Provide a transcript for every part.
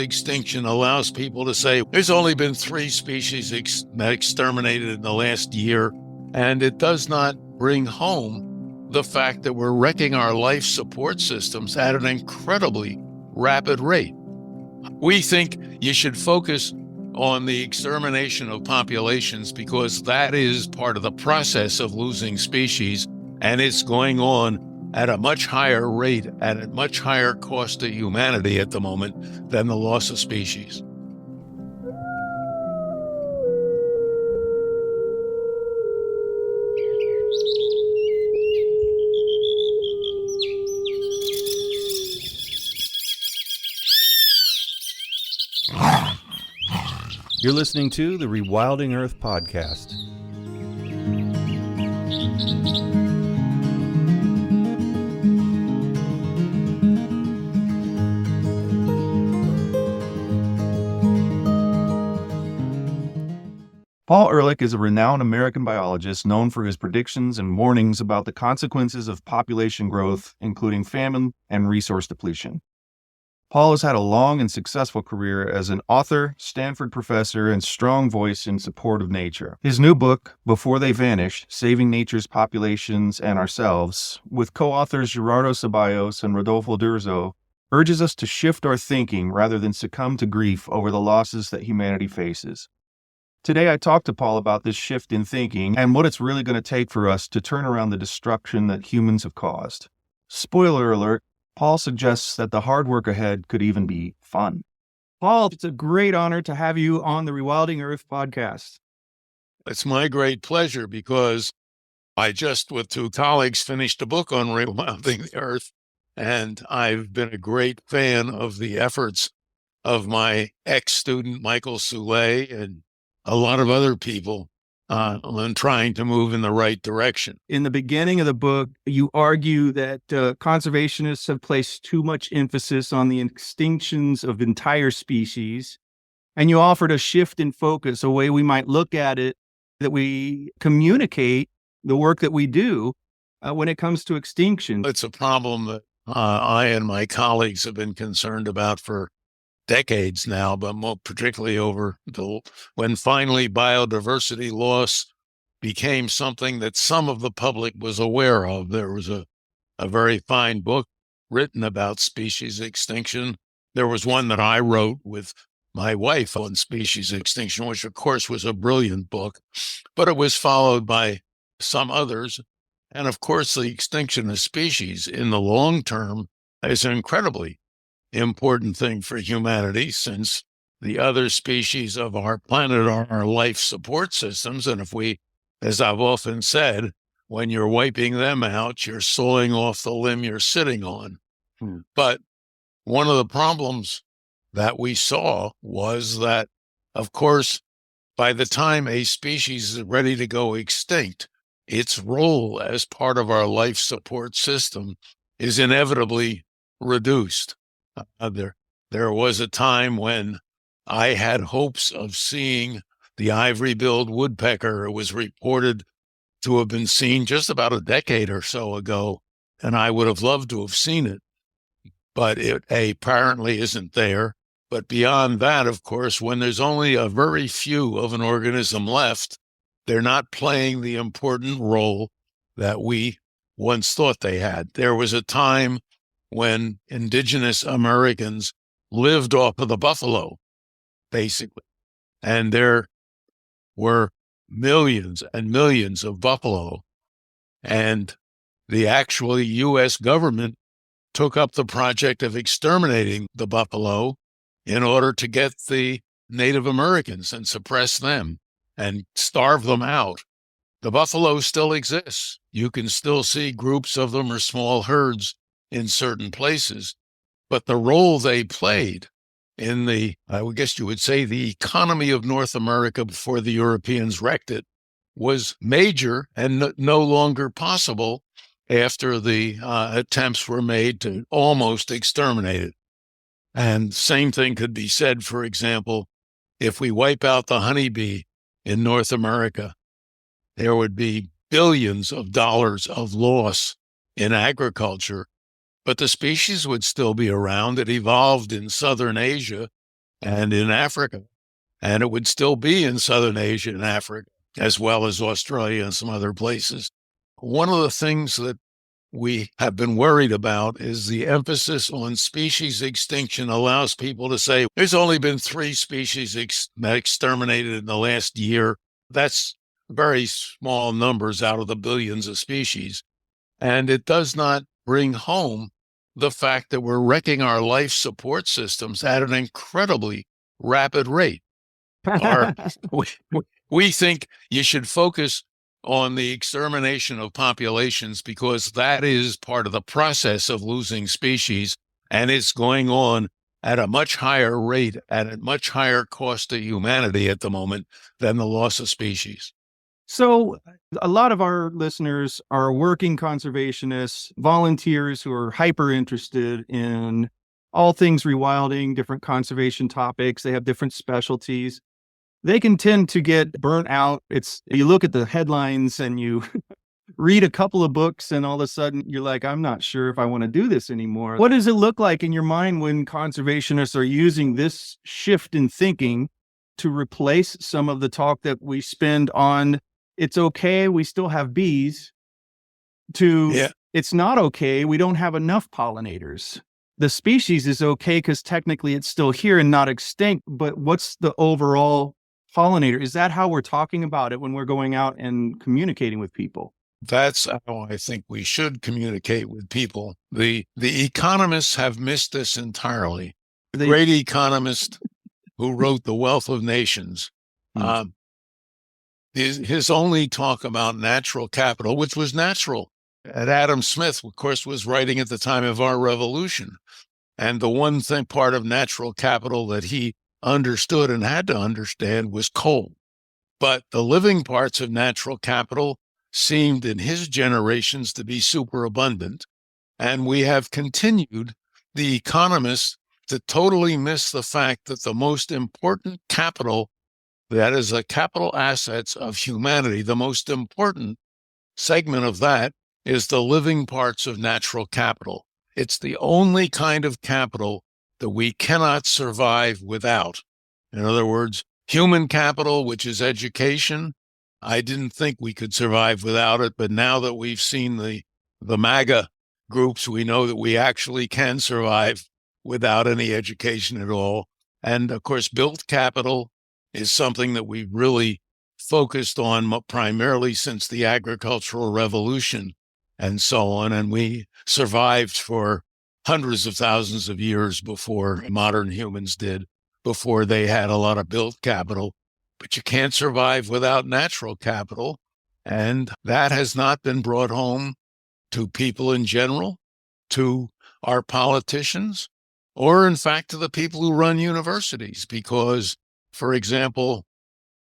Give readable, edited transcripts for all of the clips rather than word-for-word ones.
extinction allows people to say there's only been 3 species exterminated in the last year, and it does not bring home the fact that we're wrecking our life support systems at an incredibly rapid rate. We think you should focus on the extermination of populations because that is part of the process of losing species, and it's going on at a much higher rate, at a much higher cost to humanity at the moment than the loss of species. You're listening to the Rewilding Earth podcast. Paul Ehrlich is a renowned American biologist known for his predictions and warnings about the consequences of population growth, including famine and resource depletion. Paul has had a long and successful career as an author, Stanford professor, and strong voice in support of nature. His new book, Before They Vanish, Saving Nature's Populations and Ourselves, with co-authors Gerardo Ceballos and Rodolfo Durzo, urges us to shift our thinking rather than succumb to grief over the losses that humanity faces. Today, I talked to Paul about this shift in thinking and what it's really going to take for us to turn around the destruction that humans have caused. Spoiler alert, Paul suggests that the hard work ahead could even be fun. Paul, it's a great honor to have you on the Rewilding Earth podcast. It's my great pleasure because I just, with 2 colleagues, finished a book on rewilding the earth, and I've been a great fan of the efforts of my ex-student, Michael Soule, and a lot of other people on trying to move in the right direction. In the beginning of the book, you argue that conservationists have placed too much emphasis on the extinctions of entire species, and you offered a shift in focus, a way we might look at it, that we communicate the work that we do when it comes to extinction. It's a problem that I and my colleagues have been concerned about for decades now, but more particularly when finally biodiversity loss became something that some of the public was aware of. There was a very fine book written about species extinction. There was one that I wrote with my wife on species extinction, which of course was a brilliant book, but it was followed by some others. And of course, the extinction of species in the long term is an incredibly important thing for humanity, since the other species of our planet are our life support systems. And if we, as I've often said, when you're wiping them out, you're sawing off the limb you're sitting on. But one of the problems that we saw was that, of course, by the time a species is ready to go extinct, its role as part of our life support system is inevitably reduced. There was a time when I had hopes of seeing the ivory-billed woodpecker. It was reported to have been seen just about a decade or so ago, and I would have loved to have seen it, but it apparently isn't there. But beyond that, of course, when there's only a very few of an organism left, they're not playing the important role that we once thought they had. There was a time when indigenous Americans lived off of the buffalo, basically. And there were millions and millions of buffalo. And the actual U.S. government took up the project of exterminating the buffalo in order to get the Native Americans and suppress them and starve them out. The buffalo still exists. You can still see groups of them or small herds in certain places, but the role they played in I guess you would say, the economy of North America before the Europeans wrecked it was major and no longer possible after the attempts were made to almost exterminate it. And same thing could be said, for example, if we wipe out the honeybee in North America, there would be billions of dollars of loss in agriculture, but the species would still be around. It evolved in Southern Asia and in Africa, and it would still be in Southern Asia and Africa, as well as Australia and some other places. One of the things that we have been worried about is the emphasis on species extinction allows people to say, there's only been 3 species exterminated in the last year. That's very small numbers out of the billions of species. And it does not bring home the fact that we're wrecking our life support systems at an incredibly rapid rate. We think you should focus on the extermination of populations because that is part of the process of losing species, and it's going on at a much higher rate, at a much higher cost to humanity at the moment than the loss of species. So a lot of our listeners are working conservationists, volunteers who are hyper interested in all things rewilding, different conservation topics. They have different specialties. They can tend to get burnt out. You look at the headlines and you read a couple of books and all of a sudden you're like, I'm not sure if I want to do this anymore. What does it look like in your mind when conservationists are using this shift in thinking to replace some of the talk that we spend on it's okay, we still have bees, to it's not okay, we don't have enough pollinators? The species is okay because technically it's still here and not extinct, but what's the overall pollinator? Is that how we're talking about it when we're going out and communicating with people? That's how I think we should communicate with people. The economists have missed this entirely. The great economist who wrote The Wealth of Nations, his only talk about natural capital, which was natural. And Adam Smith, of course, was writing at the time of our revolution. And the one thing part of natural capital that he understood and had to understand was coal. But the living parts of natural capital seemed in his generations to be superabundant. And we have continued, the economists, to totally miss the fact that the most important capital, that is the capital assets of humanity, the most important segment of that is the living parts of natural capital. It's the only kind of capital that we cannot survive without. In other words, human capital, which is education, I didn't think we could survive without it, but now that we've seen the MAGA groups, we know that we actually can survive without any education at all. And of course, built capital is something that we've really focused on primarily since the agricultural revolution and so on. And we survived for hundreds of thousands of years before modern humans did, before they had a lot of built capital. But you can't survive without natural capital. And that has not been brought home to people in general, to our politicians, or in fact to the people who run universities. Because, for example,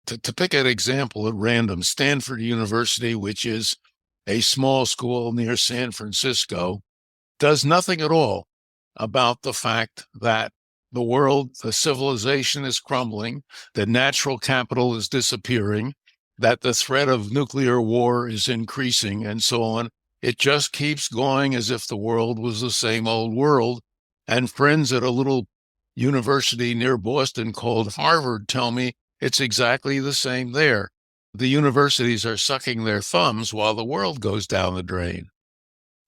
to pick an example at random, Stanford University, which is a small school near San Francisco, does nothing at all about the fact that the world, the civilization is crumbling, that natural capital is disappearing, that the threat of nuclear war is increasing, and so on. It just keeps going as if the world was the same old world. And friends at a little university near Boston called Harvard tell me it's exactly the same there. The universities are sucking their thumbs while the world goes down the drain.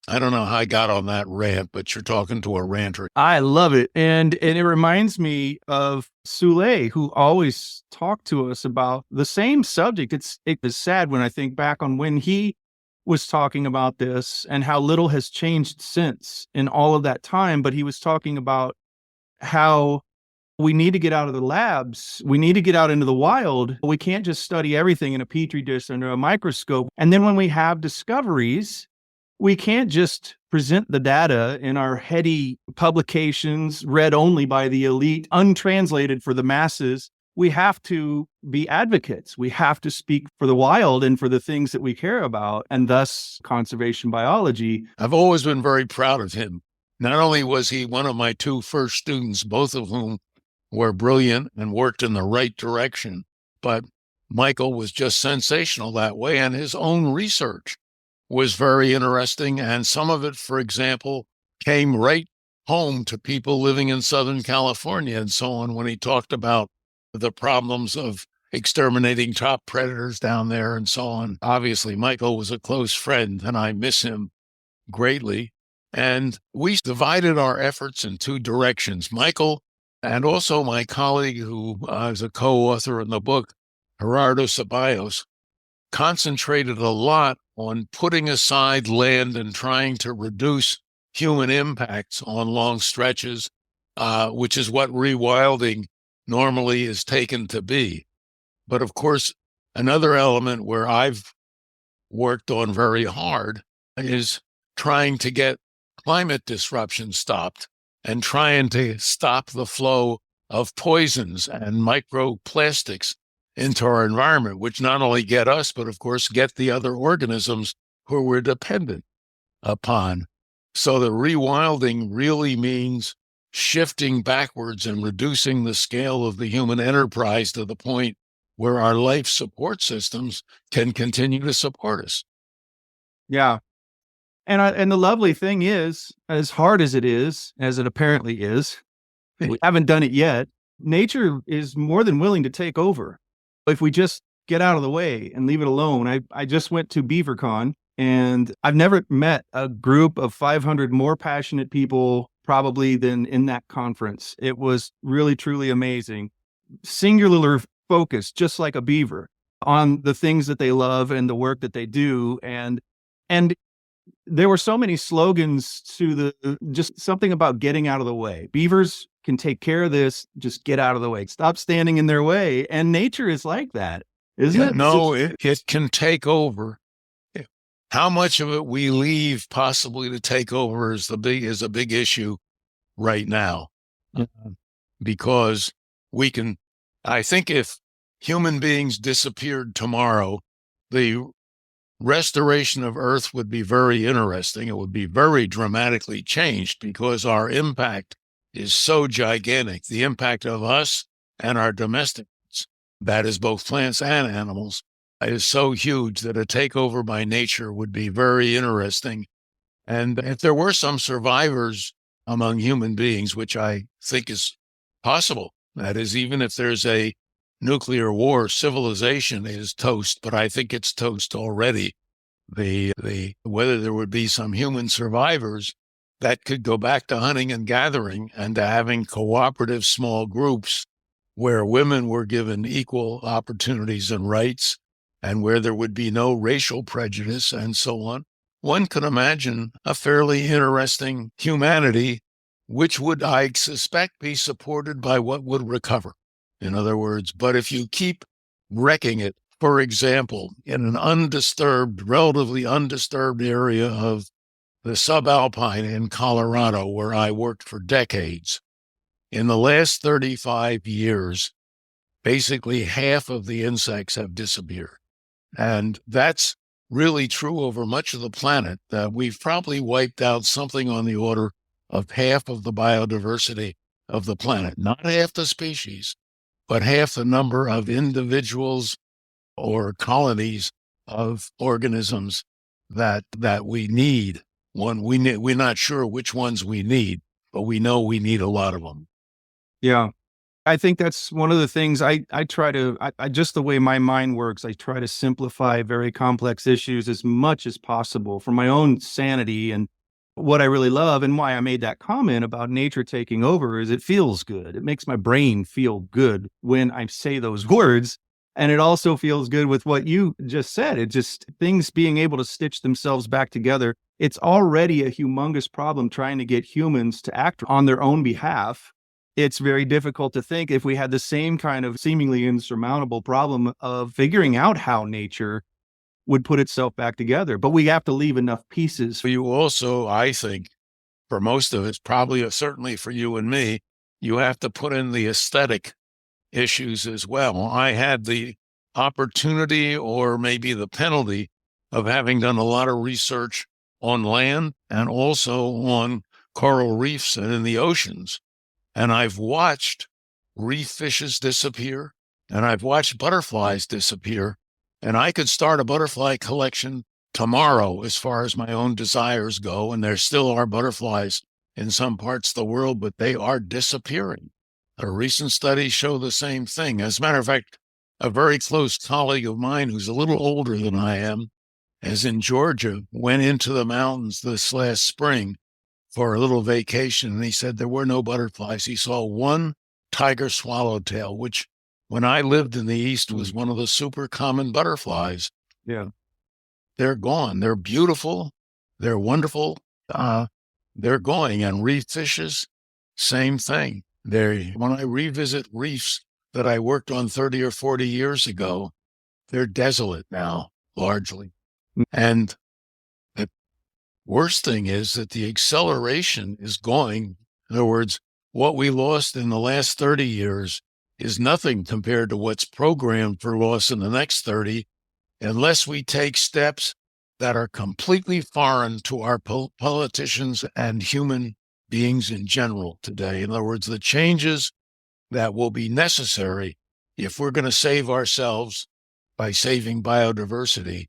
I don't know how I got on that rant, but you're talking to a ranter. I love it. And it reminds me of Soule, who always talked to us about the same subject. It is sad when I think back on when he was talking about this and how little has changed since in all of that time. But he was talking about how we need to get out of the labs. We need to get out into the wild. We can't just study everything in a petri dish under a microscope. And then when we have discoveries, we can't just present the data in our heady publications, read only by the elite, untranslated for the masses. We have to be advocates. We have to speak for the wild and for the things that we care about, and thus conservation biology. I've always been very proud of him. Not only was he one of my 2 first students, both of whom were brilliant and worked in the right direction, but Michael was just sensational that way, and his own research was very interesting. And some of it, for example, came right home to people living in Southern California and so on when he talked about the problems of exterminating top predators down there and so on. Obviously, Michael was a close friend, and I miss him greatly. And we divided our efforts in two directions. Michael and also my colleague, who is a co-author in the book, Gerardo Ceballos, concentrated a lot on putting aside land and trying to reduce human impacts on long stretches, which is what rewilding normally is taken to be. But of course, another element where I've worked on very hard is trying to get climate disruption stopped and trying to stop the flow of poisons and microplastics into our environment, which not only get us, but of course get the other organisms who we're dependent upon. So the rewilding really means shifting backwards and reducing the scale of the human enterprise to the point where our life support systems can continue to support us. Yeah. And the lovely thing is, as hard as it is, as it apparently is, we haven't done it yet, nature is more than willing to take over if we just get out of the way and leave it alone. I just went to BeaverCon, and I've never met a group of 500 more passionate people probably than in that conference. It was really, truly amazing. Singular focus, just like a beaver, on the things that they love and the work that they do. And there were so many slogans to just something about getting out of the way. Beavers can take care of this. Just get out of the way. Stop standing in their way. And nature is like that, isn't it? No, it can take over. How much of it we leave possibly to take over is a big issue right now. Because I think if human beings disappeared tomorrow, the restoration of Earth would be very interesting. It would be very dramatically changed because our impact is so gigantic. The impact of us and our domestics, that is both plants and animals, is so huge that a takeover by nature would be very interesting. And if there were some survivors among human beings, which I think is possible, that is, even if there's a nuclear war, civilization is toast, but I think it's toast already. Whether there would be some human survivors that could go back to hunting and gathering and to having cooperative small groups where women were given equal opportunities and rights and where there would be no racial prejudice and so on. One could imagine a fairly interesting humanity, which would, I suspect, be supported by what would recover. In other words, but if you keep wrecking it, for example, in an relatively undisturbed area of the subalpine in Colorado, where I worked for decades, in the last 35 years, basically half of the insects have disappeared. And that's really true over much of the planet. We've probably wiped out something on the order of half of the biodiversity of the planet, not half the species, but half the number of individuals or colonies of organisms that we need. We're not sure which ones we need, but we know we need a lot of them. Yeah. I think that's one of the things I try to, just the way my mind works, I try to simplify very complex issues as much as possible for my own sanity. And what I really love and why I made that comment about nature taking over is it feels good. It makes my brain feel good when I say those words. And it also feels good with what you just said. It just, things being able to stitch themselves back together. It's already a humongous problem trying to get humans to act on their own behalf. It's very difficult to think if we had the same kind of seemingly insurmountable problem of figuring out how nature would put itself back together. But we have to leave enough pieces. For you also, I think, for most of us, probably certainly for you and me, you have to put in the aesthetic issues as well. I had the opportunity or maybe the penalty of having done a lot of research on land and also on coral reefs and in the oceans. And I've watched reef fishes disappear, and I've watched butterflies disappear. And I could start a butterfly collection tomorrow as far as my own desires go, and there still are butterflies in some parts of the world, but they are disappearing. A recent studies show the same thing. As a matter of fact, a very close colleague of mine who's a little older than I am, as in Georgia, went into the mountains this last spring for a little vacation, and he said there were no butterflies. He saw one tiger swallowtail, which when I lived in the East was one of the super common butterflies. Yeah. They're gone. They're beautiful. They're wonderful. They're going. And reef fishes, same thing. When I revisit reefs that I worked on 30 or 40 years ago, they're desolate now, largely. And the worst thing is that the acceleration is going. In other words, what we lost in the last 30 years is nothing compared to what's programmed for loss in the next 30, unless we take steps that are completely foreign to our politicians and human beings in general today. In other words, the changes that will be necessary if we're going to save ourselves by saving biodiversity.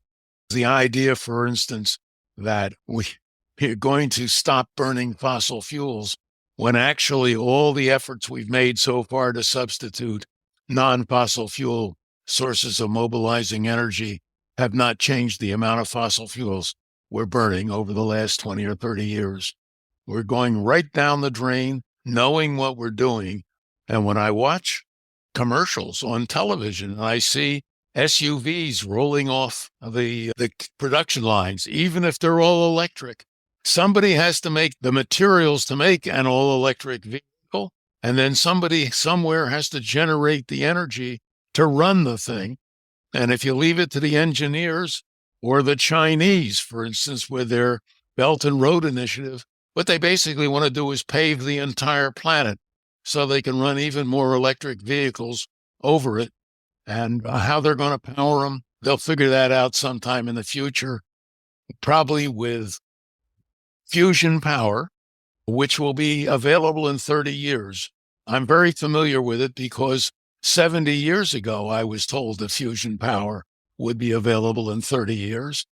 The idea, for instance, that we're going to stop burning fossil fuels when actually all the efforts we've made so far to substitute non-fossil fuel sources of mobilizing energy have not changed the amount of fossil fuels we're burning over the last 20 or 30 years. We're going right down the drain, knowing what we're doing. And when I watch commercials on television and I see SUVs rolling off the production lines, even if they're all electric, somebody has to make the materials to make an all-electric vehicle, and then somebody somewhere has to generate the energy to run the thing. And if you leave it to the engineers or the Chinese, for instance, with their Belt and Road Initiative, what they basically want to do is pave the entire planet so they can run even more electric vehicles over it. And how they're going to power them, they'll figure that out sometime in the future, probably with fusion power, which will be available in 30 years. I'm very familiar with it because 70 years ago, I was told that fusion power would be available in 30 years.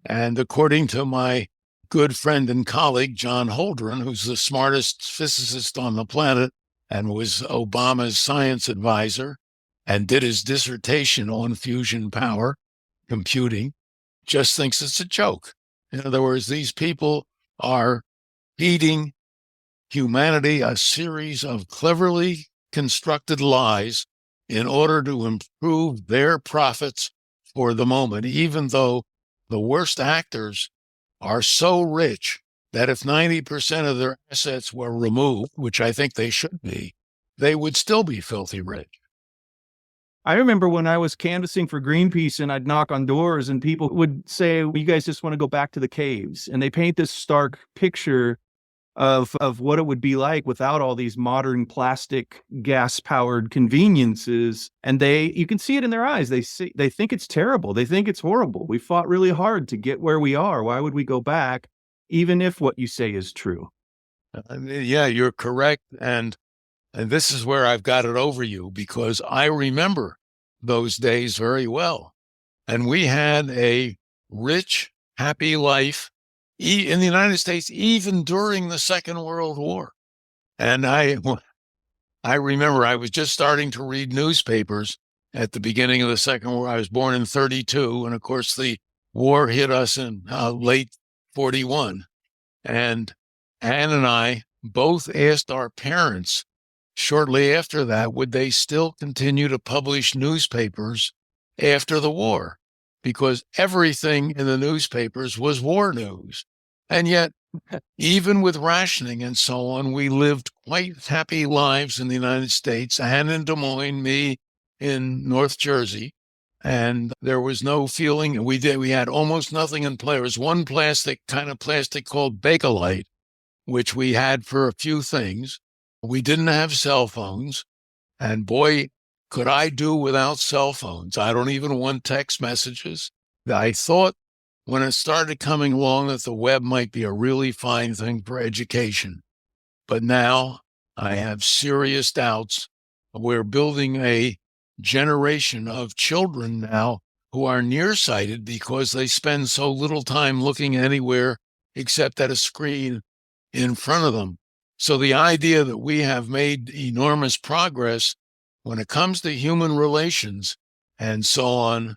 And according to my good friend and colleague, John Holdren, who's the smartest physicist on the planet and was Obama's science advisor and did his dissertation on fusion power computing, just thinks it's a joke. In other words, these people are feeding humanity a series of cleverly constructed lies in order to improve their profits for the moment, even though the worst actors are so rich that if 90% of their assets were removed, which I think they should be, they would still be filthy rich. I remember when I was canvassing for Greenpeace and I'd knock on doors and people would say, well, you guys just want to go back to the caves. And they paint this stark picture of what it would be like without all these modern plastic gas-powered conveniences. And you can see it in their eyes. They think it's terrible. They think it's horrible. We fought really hard to get where we are. Why would we go back, even if what you say is true? Yeah, you're correct. And this is where I've got it over you, because I remember those days very well. And we had a rich, happy life in the United States, even during the Second World War. And I remember I was just starting to read newspapers at the beginning of the Second War. I was born in 1932. And of course, the war hit us in late 1941. And Ann and I both asked our parents shortly after that, would they still continue to publish newspapers after the war? Because everything in the newspapers was war news. And yet, even with rationing and so on, we lived quite happy lives in the United States, and in Des Moines, me in North Jersey. And there was no feeling. We had almost nothing in play. There was one kind of plastic called Bakelite, which we had for a few things. We didn't have cell phones. And boy, could I do without cell phones. I don't even want text messages. I thought when it started coming along that the web might be a really fine thing for education. But now I have serious doubts. We're building a generation of children now who are nearsighted because they spend so little time looking anywhere except at a screen in front of them. So the idea that we have made enormous progress when it comes to human relations and so on,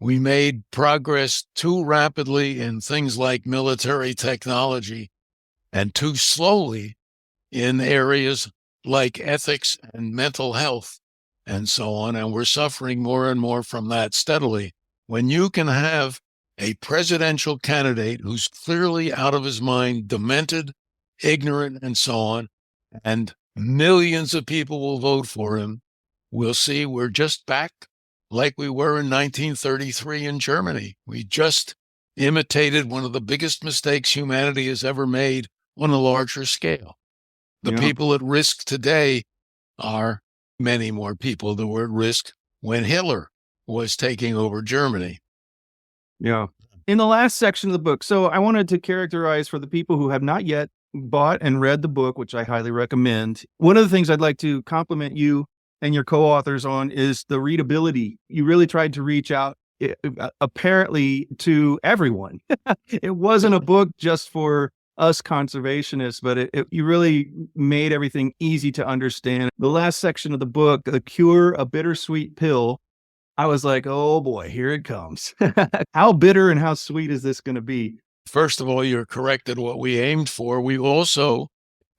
we made progress too rapidly in things like military technology and too slowly in areas like ethics and mental health and so on. And we're suffering more and more from that steadily. When you can have a presidential candidate who's clearly out of his mind, demented, ignorant, and so on, and millions of people will vote for him, we'll see we're just back like we were in 1933 in Germany. We just imitated one of the biggest mistakes humanity has ever made on a larger scale. The people at risk today are many more people that were at risk when Hitler was taking over Germany. Yeah. In the last section of the book, so I wanted to characterize for the people who have not yet bought and read the book, which I highly recommend. One of the things I'd like to compliment you and your co-authors on is the readability. You really tried to reach out, apparently, to everyone. It wasn't a book just for us conservationists, but you really made everything easy to understand. The last section of the book, The Cure, a Bittersweet Pill, I was like, oh boy, here it comes. How bitter and how sweet is this going to be? First of all, you're correct at what we aimed for. We also,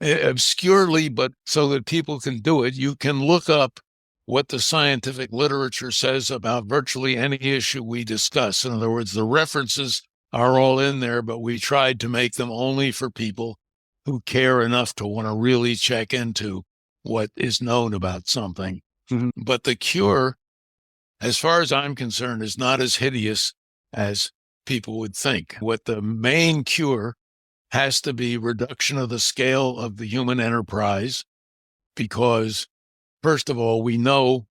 obscurely, but so that people can do it, you can look up what the scientific literature says about virtually any issue we discuss. In other words, the references are all in there, but we tried to make them only for people who care enough to want to really check into what is known about something. Mm-hmm. But the cure, as far as I'm concerned, is not as hideous as people would think. What the main cure has to be reduction of the scale of the human enterprise, because, first of all, we know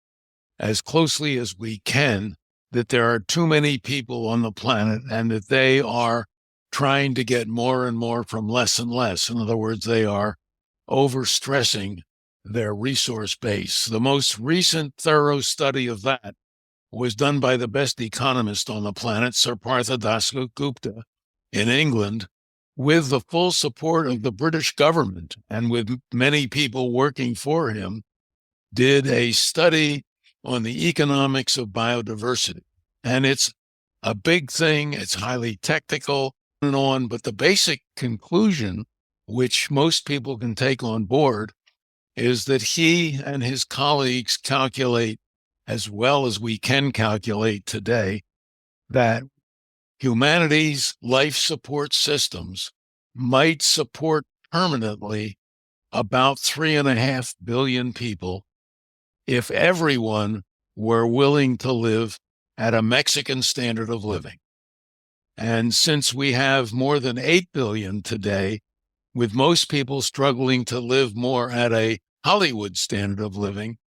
as closely as we can that there are too many people on the planet and that they are trying to get more and more from less and less. In other words, they are overstressing their resource base. The most recent thorough study of that was done by the best economist on the planet, Sir Partha Dasgupta, in England, with the full support of the British government and with many people working for him, did a study on the economics of biodiversity. And it's a big thing. It's highly technical and on, but the basic conclusion, which most people can take on board, is that he and his colleagues calculate, as well as we can calculate today, that humanity's life support systems might support permanently about 3.5 billion people if everyone were willing to live at a Mexican standard of living. And since we have more than 8 billion today, with most people struggling to live more at a Hollywood standard of living,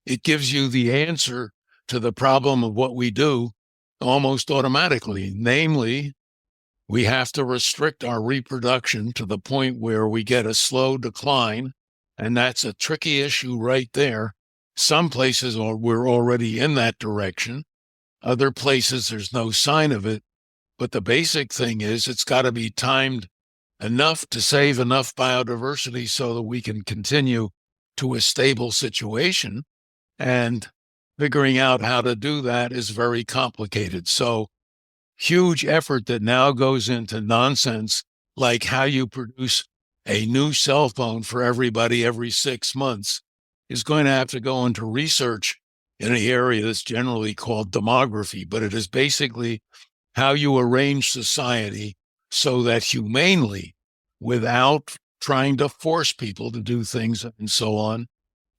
it gives you the answer to the problem of what we do almost automatically. Namely, we have to restrict our reproduction to the point where we get a slow decline. And that's a tricky issue right there. Some places we're already in that direction. Other places, there's no sign of it. But the basic thing is it's got to be timed enough to save enough biodiversity so that we can continue to a stable situation. And figuring out how to do that is very complicated. So huge effort that now goes into nonsense, like how you produce a new cell phone for everybody every 6 months, is going to have to go into research in an area that's generally called demography, but it is basically how you arrange society so that humanely, without trying to force people to do things and so on,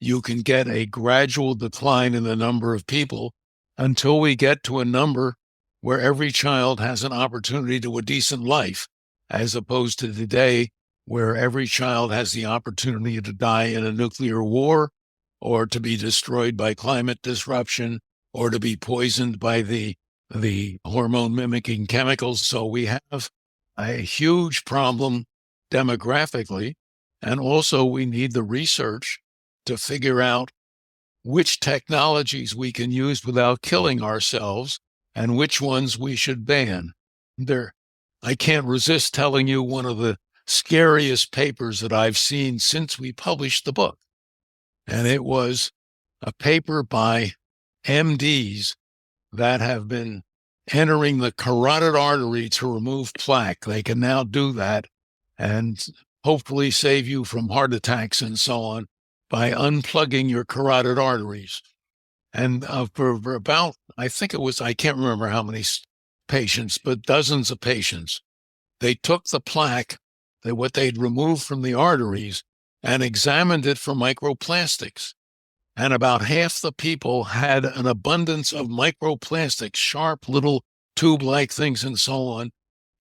you can get a gradual decline in the number of people until we get to a number where every child has an opportunity to a decent life, as opposed to today, where every child has the opportunity to die in a nuclear war, or to be destroyed by climate disruption, or to be poisoned by the hormone mimicking chemicals. So we have a huge problem demographically. And also we need the research to figure out which technologies we can use without killing ourselves and which ones we should ban. I can't resist telling you one of the scariest papers that I've seen since we published the book. And it was a paper by MDs that have been entering the carotid artery to remove plaque. They can now do that and hopefully save you from heart attacks and so on by unplugging your carotid arteries. And for about, I can't remember how many patients, but dozens of patients, they took the plaque, what they'd removed from the arteries, and examined it for microplastics. And about half the people had an abundance of microplastics, sharp little tube-like things and so on,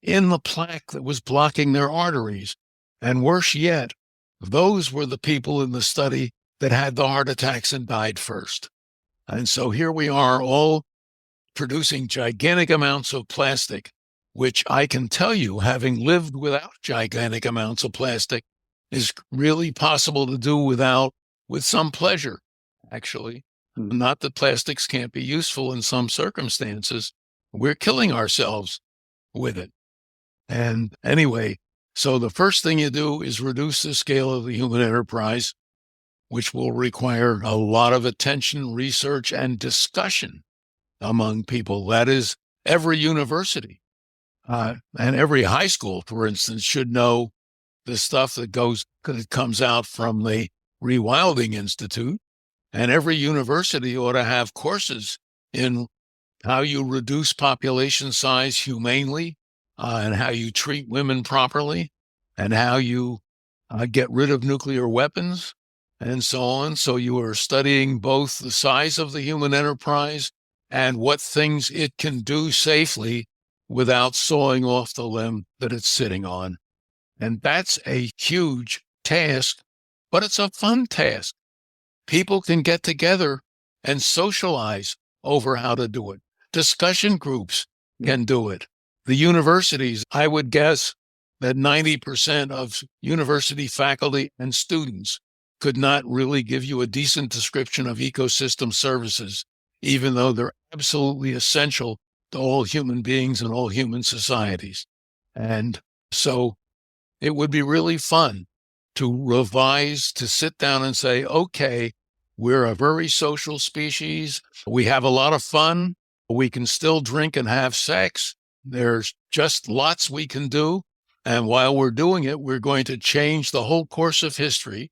in the plaque that was blocking their arteries. And worse yet, those were the people in the study that had the heart attacks and died first. And so here we are, all producing gigantic amounts of plastic, which I can tell you, having lived without gigantic amounts of plastic, is really possible to do with some pleasure, actually. Not that plastics can't be useful in some circumstances. We're killing ourselves with it. And anyway, so the first thing you do is reduce the scale of the human enterprise, which will require a lot of attention, research, and discussion among people. That is, every university and every high school, for instance, should know the stuff that comes out from the Rewilding Institute. And every university ought to have courses in how you reduce population size humanely, and how you treat women properly, and how you get rid of nuclear weapons, and so on. So you are studying both the size of the human enterprise and what things it can do safely without sawing off the limb that it's sitting on. And that's a huge task, but it's a fun task. People can get together and socialize over how to do it. Discussion groups can do it. The universities, I would guess that 90% of university faculty and students could not really give you a decent description of ecosystem services, even though they're absolutely essential to all human beings and all human societies. And so it would be really fun to revise, to sit down and say, okay, we're a very social species. We have a lot of fun. We can still drink and have sex. There's just lots we can do. And while we're doing it, we're going to change the whole course of history.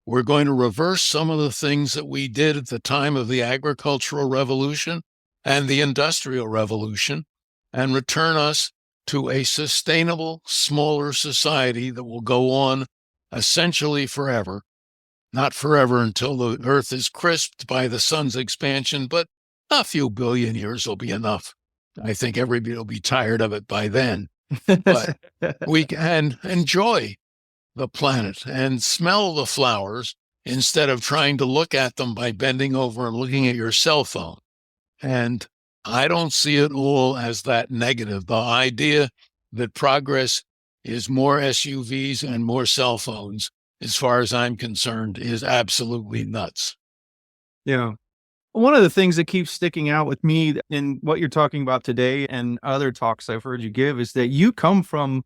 We're going to reverse some of the things that we did at the time of the agricultural revolution and the industrial revolution, and return us to a sustainable, smaller society that will go on essentially forever. Not forever until the Earth is crisped by the sun's expansion, but a few billion years will be enough. I think everybody will be tired of it by then. But we can enjoy the planet and smell the flowers instead of trying to look at them by bending over and looking at your cell phone. And I don't see it all as that negative. The idea that progress is more SUVs and more cell phones, as far as I'm concerned, is absolutely nuts. Yeah. One of the things that keeps sticking out with me in what you're talking about today and other talks I've heard you give is that you come from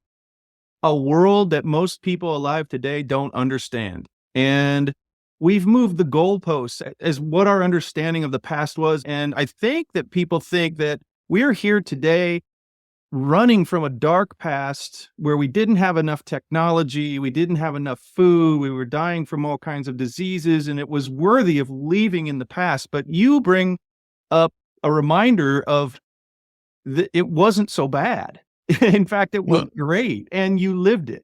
a world that most people alive today don't understand. And we've moved the goalposts as what our understanding of the past was. And I think that people think that we're here today running from a dark past where we didn't have enough technology, we didn't have enough food, we were dying from all kinds of diseases, and it was worthy of leaving in the past. But you bring up a reminder of it wasn't so bad. In fact, it was great, and you lived it.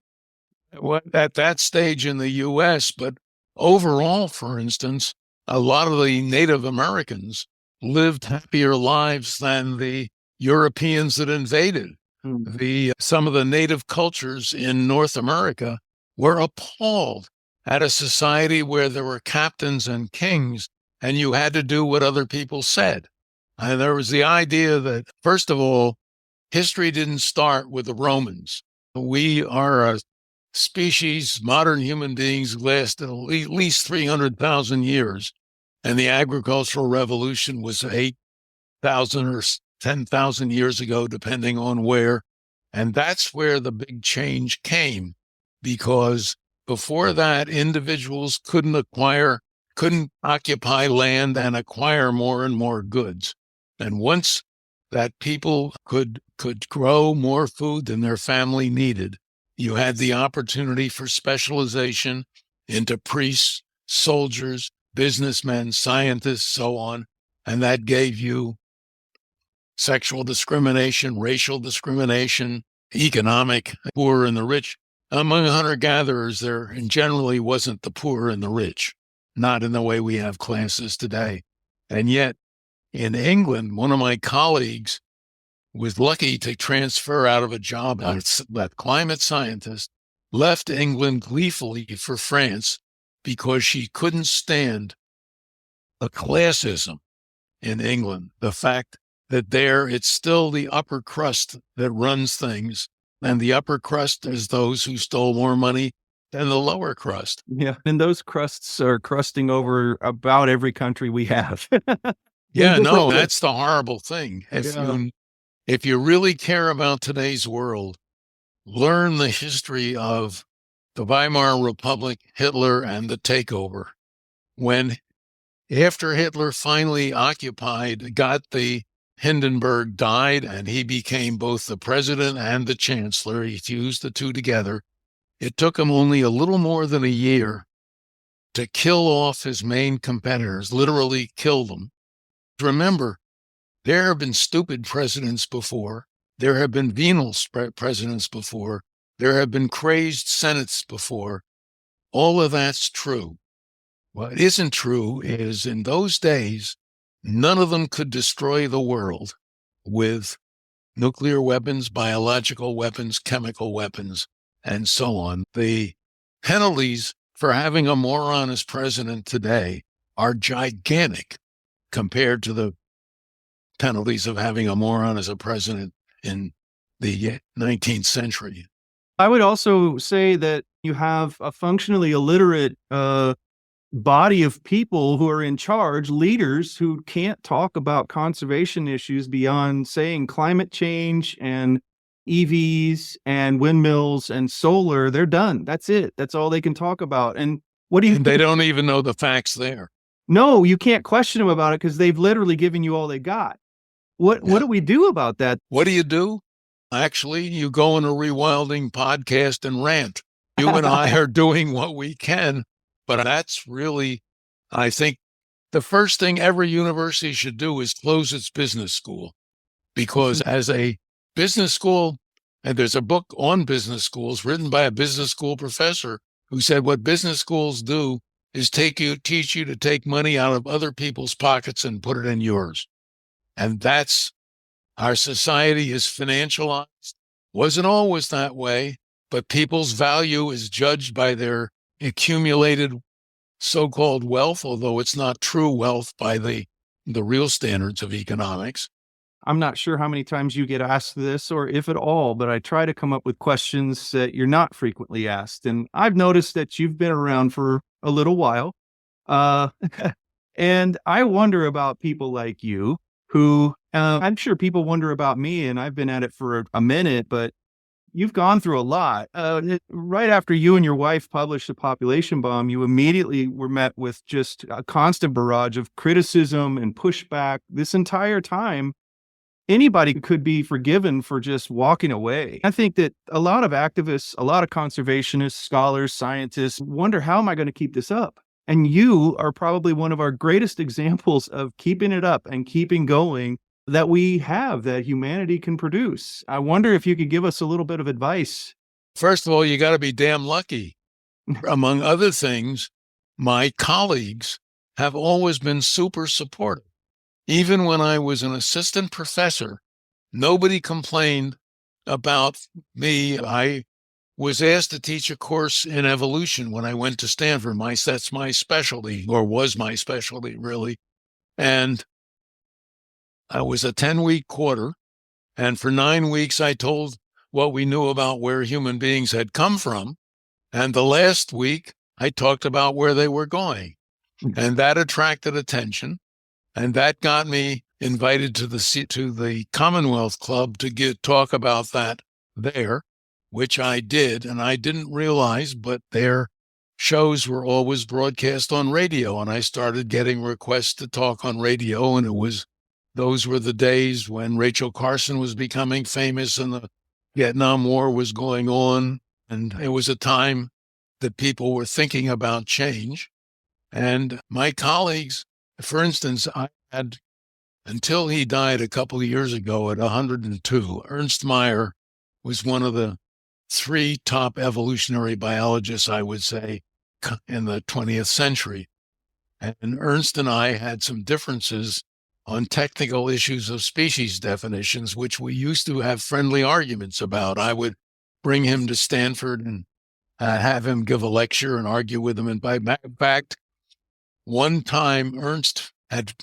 Well, at that stage in the U.S., but overall, for instance, a lot of the Native Americans lived happier lives than the Europeans that invaded. Some of the native cultures in North America were appalled at a society where there were captains and kings, and you had to do what other people said. And there was the idea that, first of all, history didn't start with the Romans. We are a species, modern human beings, lasted at least 300,000 years, and the agricultural revolution was 8,000 or 10,000 years ago, depending on where. And that's where the big change came. because before that, individuals couldn't occupy land and acquire more and more goods. And once that people could grow more food than their family needed, you had the opportunity for specialization into priests, soldiers, businessmen, scientists, so on. And that gave you sexual discrimination, racial discrimination, economic, poor and the rich. Among hunter-gatherers, there generally wasn't the poor and the rich, not in the way we have classes today. And yet, in England, one of my colleagues was lucky to transfer out of a job as a climate scientist, left England gleefully for France because she couldn't stand the classism in England, the fact that there it's still the upper crust that runs things, and the upper crust is those who stole more money than the lower crust. Yeah, and those crusts are crusting over about every country we have. Yeah, no, that's the horrible thing. If you really care about today's world, learn the history of the Weimar Republic, Hitler, and the takeover. When, after Hitler finally got the Hindenburg died, and he became both the president and the chancellor, he fused the two together, it took him only a little more than a year to kill off his main competitors, literally kill them. Remember, there have been stupid presidents before. There have been venal presidents before. There have been crazed senates before. All of that's true. What isn't true is in those days, none of them could destroy the world with nuclear weapons, biological weapons, chemical weapons, and so on. The penalties for having a moron as president today are gigantic compared to the penalties of having a moron as a president in the 19th century. I would also say that you have a functionally illiterate body of people who are in charge, leaders who can't talk about conservation issues beyond saying climate change and EVs and windmills and solar. They're done. That's it. That's all they can talk about. And what do you think? They don't even know the facts there. No, you can't question them about it because they've literally given you all they got. What do we do about that? What do? Actually, you go on a Rewilding podcast and rant. You and I are doing what we can, but that's really, I think, the first thing every university should do is close its business school. Because as a business school, and there's a book on business schools written by a business school professor who said what business schools do is teach you to take money out of other people's pockets and put it in yours. And that's, our society is financialized. Wasn't always that way, but people's value is judged by their accumulated so-called wealth, although it's not true wealth by the real standards of economics. I'm not sure how many times you get asked this or if at all, but I try to come up with questions that you're not frequently asked. And I've noticed that you've been around for a little while. And I wonder about people like you who, I'm sure people wonder about me, and I've been at it for a minute, but you've gone through a lot. Right after you and your wife published The Population Bomb, you immediately were met with just a constant barrage of criticism and pushback. This entire time, anybody could be forgiven for just walking away. I think that a lot of activists, a lot of conservationists, scholars, scientists wonder, how am I going to keep this up? And you are probably one of our greatest examples of keeping it up and keeping going that we have, that humanity can produce. I wonder if you could give us a little bit of advice. First of all, you got to be damn lucky. Among other things, my colleagues have always been super supportive. Even when I was an assistant professor, nobody complained about me. I was asked to teach a course in evolution when I went to Stanford. That's my specialty, or was my specialty, really. And I was a 10-week quarter. And for 9 weeks, I told what we knew about where human beings had come from. And the last week, I talked about where they were going. And that attracted attention. And that got me invited to the Commonwealth Club to talk about that there. which I did, and I didn't realize, but their shows were always broadcast on radio, and I started getting requests to talk on radio, and those were the days when Rachel Carson was becoming famous and the Vietnam War was going on, and it was a time that people were thinking about change. And my colleagues, for instance, I had, until he died a couple of years ago at 102, Ernst Mayr was one of the 3 top evolutionary biologists, I would say, in the 20th century. And Ernst and I had some differences on technical issues of species definitions, which we used to have friendly arguments about. I would bring him to Stanford and have him give a lecture and argue with him. And by fact, one time Ernst had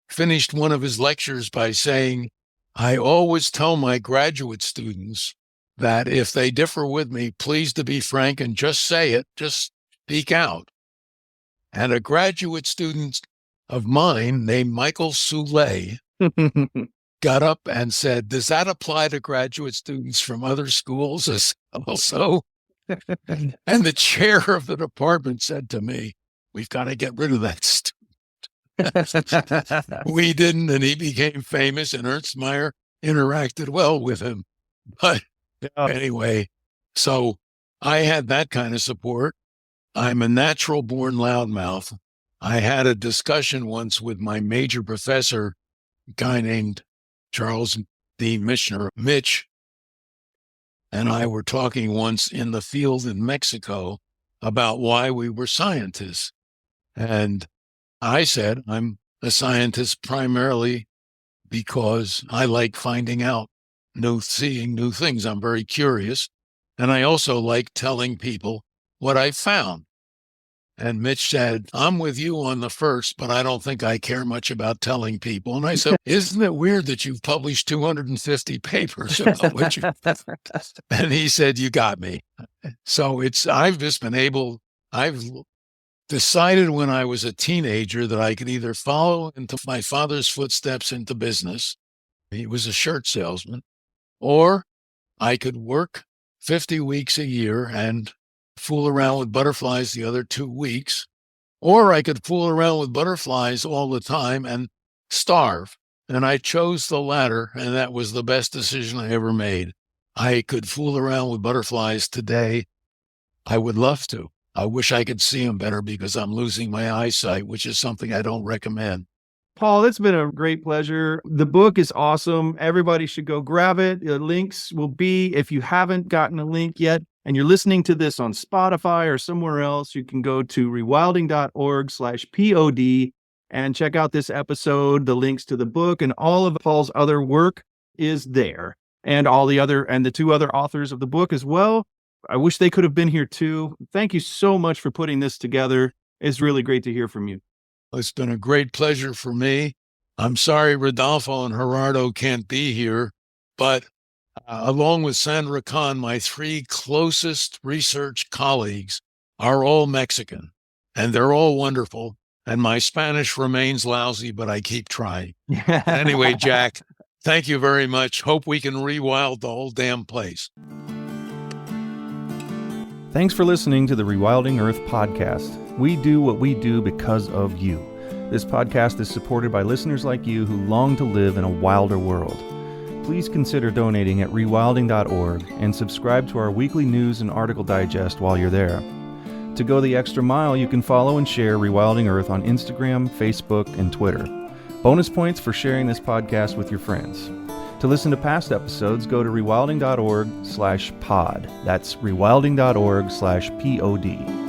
finished one of his lectures by saying, "I always tell my graduate students that if they differ with me, please to be frank and just say it, just speak out." And a graduate student of mine named Michael Soule got up and said, "Does that apply to graduate students from other schools as also?" And the chair of the department said to me, "We've got to get rid of that student." We didn't, and he became famous, and Ernst Mayr interacted well with him. But anyway, so I had that kind of support. I'm a natural born loudmouth. I had a discussion once with my major professor, a guy named Charles D. Michener, Mitch, and I were talking once in the field in Mexico about why we were scientists. And I said, I'm a scientist primarily because I like finding out seeing new things. I'm very curious. And I also like telling people what I found. And Mitch said, "I'm with you on the first, but I don't think I care much about telling people." And I said, "Isn't it weird that you've published 250 papers about what you..." And he said, "You got me." So I've decided when I was a teenager that I could either follow into my father's footsteps into business. He was a shirt salesman, or I could work 50 weeks a year and fool around with butterflies the other 2 weeks, or I could fool around with butterflies all the time and starve. And I chose the latter, and that was the best decision I ever made. I could fool around with butterflies today. I would love to. I wish I could see them better because I'm losing my eyesight, which is something I don't recommend. Paul, it's been a great pleasure. The book is awesome. Everybody should go grab it. The links will be, if you haven't gotten a link yet, and you're listening to this on Spotify or somewhere else, you can go to rewilding.org/pod and check out this episode. The links to the book and all of Paul's other work is there, and the 2 other authors of the book as well. I wish they could have been here too. Thank you so much for putting this together. It's really great to hear from you. It's been a great pleasure for me. I'm sorry Rodolfo and Gerardo can't be here, but along with Sandra Khan, my 3 closest research colleagues are all Mexican, and they're all wonderful. And my Spanish remains lousy, but I keep trying. Anyway, Jack, thank you very much. Hope we can rewild the whole damn place. Thanks for listening to the Rewilding Earth podcast. We do what we do because of you. This podcast is supported by listeners like you who long to live in a wilder world. Please consider donating at rewilding.org and subscribe to our weekly news and article digest while you're there. To go the extra mile, you can follow and share Rewilding Earth on Instagram, Facebook, and Twitter. Bonus points for sharing this podcast with your friends. To listen to past episodes, go to rewilding.org/pod. That's rewilding.org/pod.